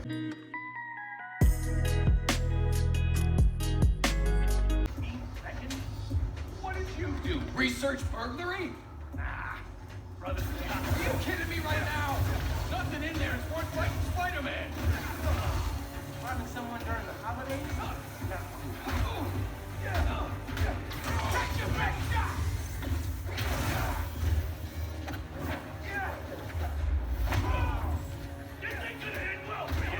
What did you do? Research burglary? Nah. Brother, are you kidding me right now? Nothing in there is worth fighting Spider-Man. Robbing someone during the holidays? Take your best shot! This ain't gonna end well for you!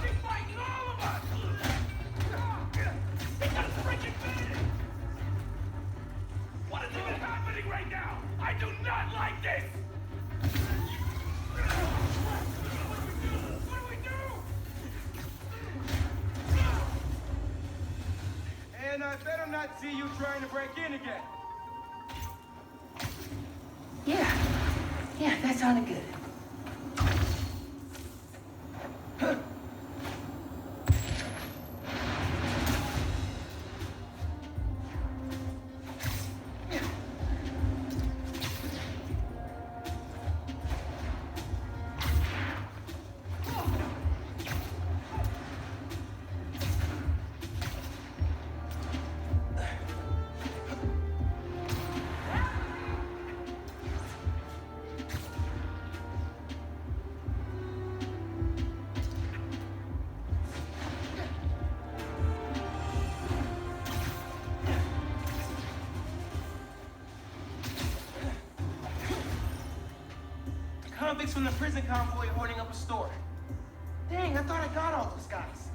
She's fighting all of us! He got freaking finish! What is even happening right now? I do not like this! What do we do? And I better not see you trying to break in again. Yeah, that sounded good. Convicts from the prison convoy holding up a store. Dang, I thought I got all those guys.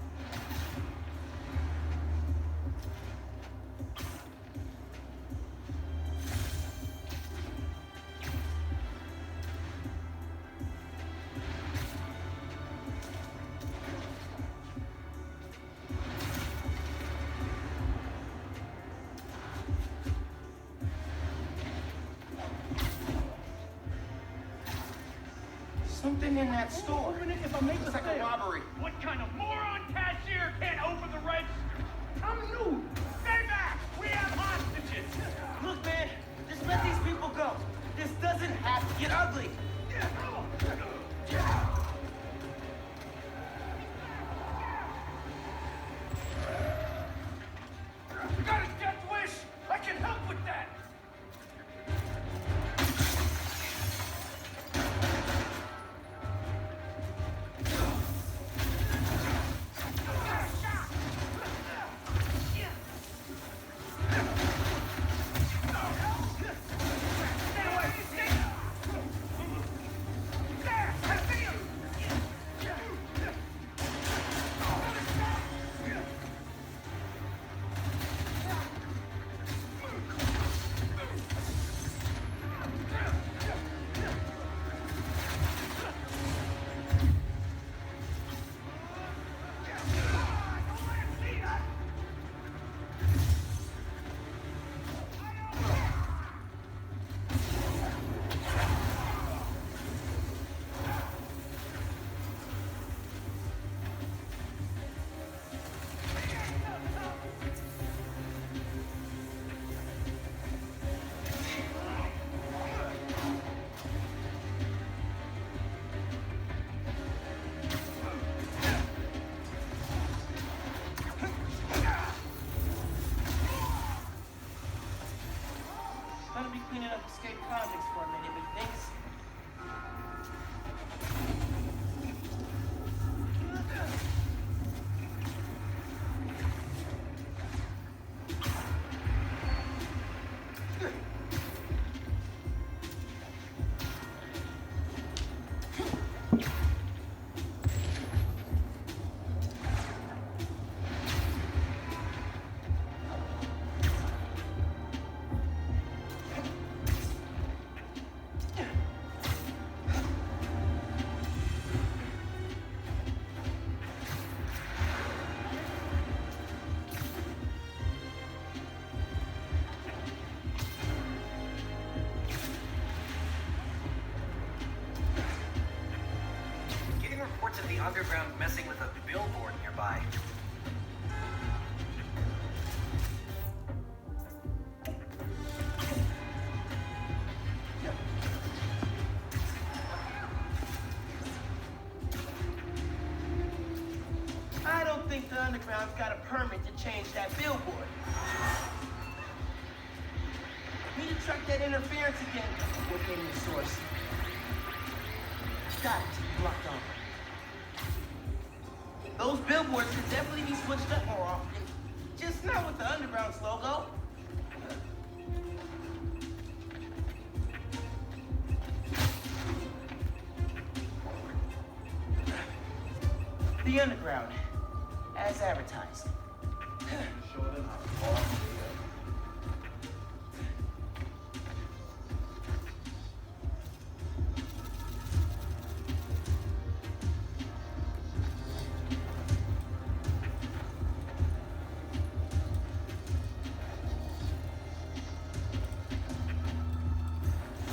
Something in that store. If I make Looks like a robbery. What kind of moron cashier can't open the register? I'm new. Stay back. We have hostages. Look, man, just let these people go. This doesn't have to get ugly. You got a death wish? I can help with that. Gonna be cleaning up escaped convicts for a minute, methinks. Reports of the underground messing with a billboard nearby. Underground's got a permit to change that billboard. Need to track that interference again. Locating the source. Got it. Locked on. Those billboards could definitely be switched up more often. Just not with the Underground's logo. The Underground, as advertised. Show them how far they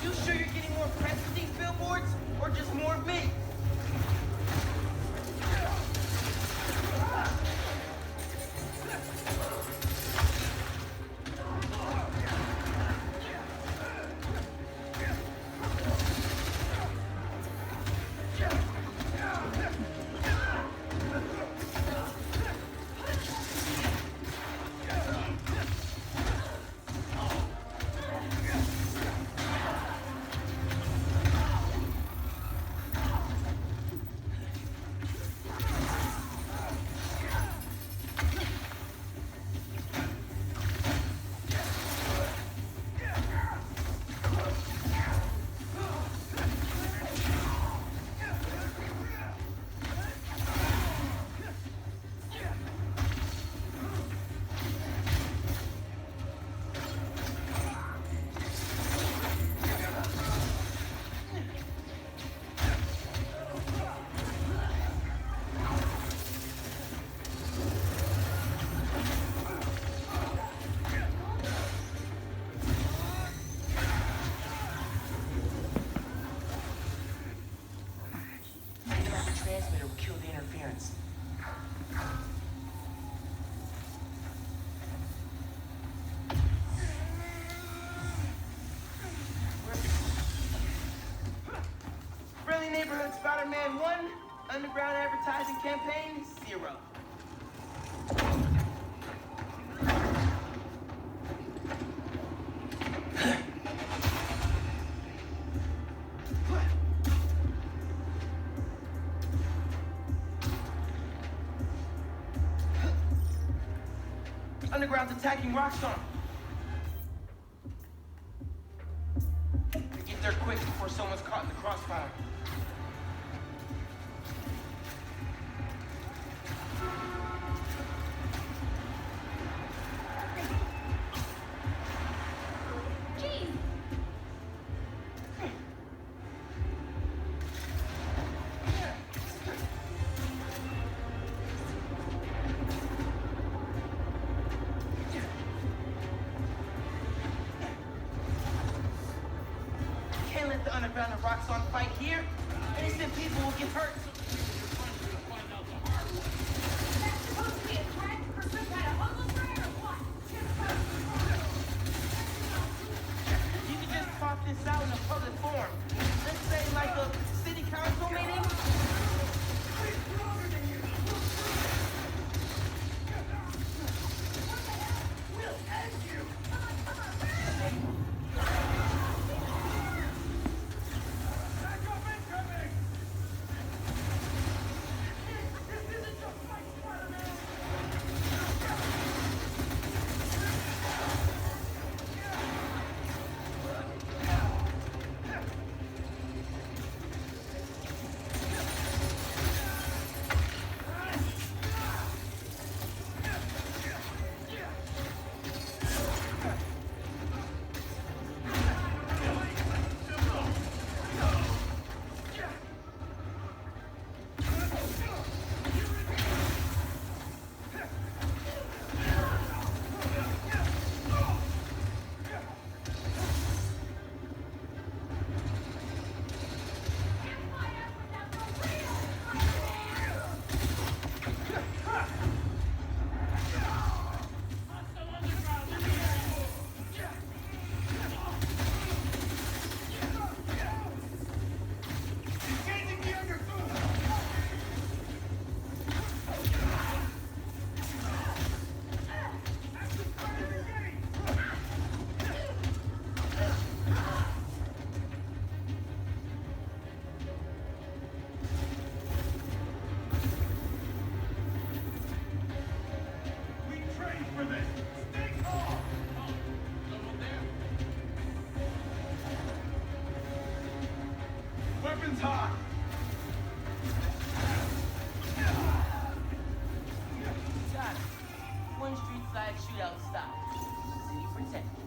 You sure you're getting more press with these billboards, or just more of me? Transmitter will kill the interference. Friendly Neighborhood Spider-Man 1, Underground Advertising Campaign 0. Underground's attacking Rockstar. Get there quick before someone's caught in the crossfire. Can't let the Underground and Roxxon fight here. Innocent people will get hurt. That's supposed to be a threat or some kind of homeless riot or what? You can just talk this out in a public forum. Let's say like a city council meeting. weapons hot! Got it. One street side shootout stop. City protected.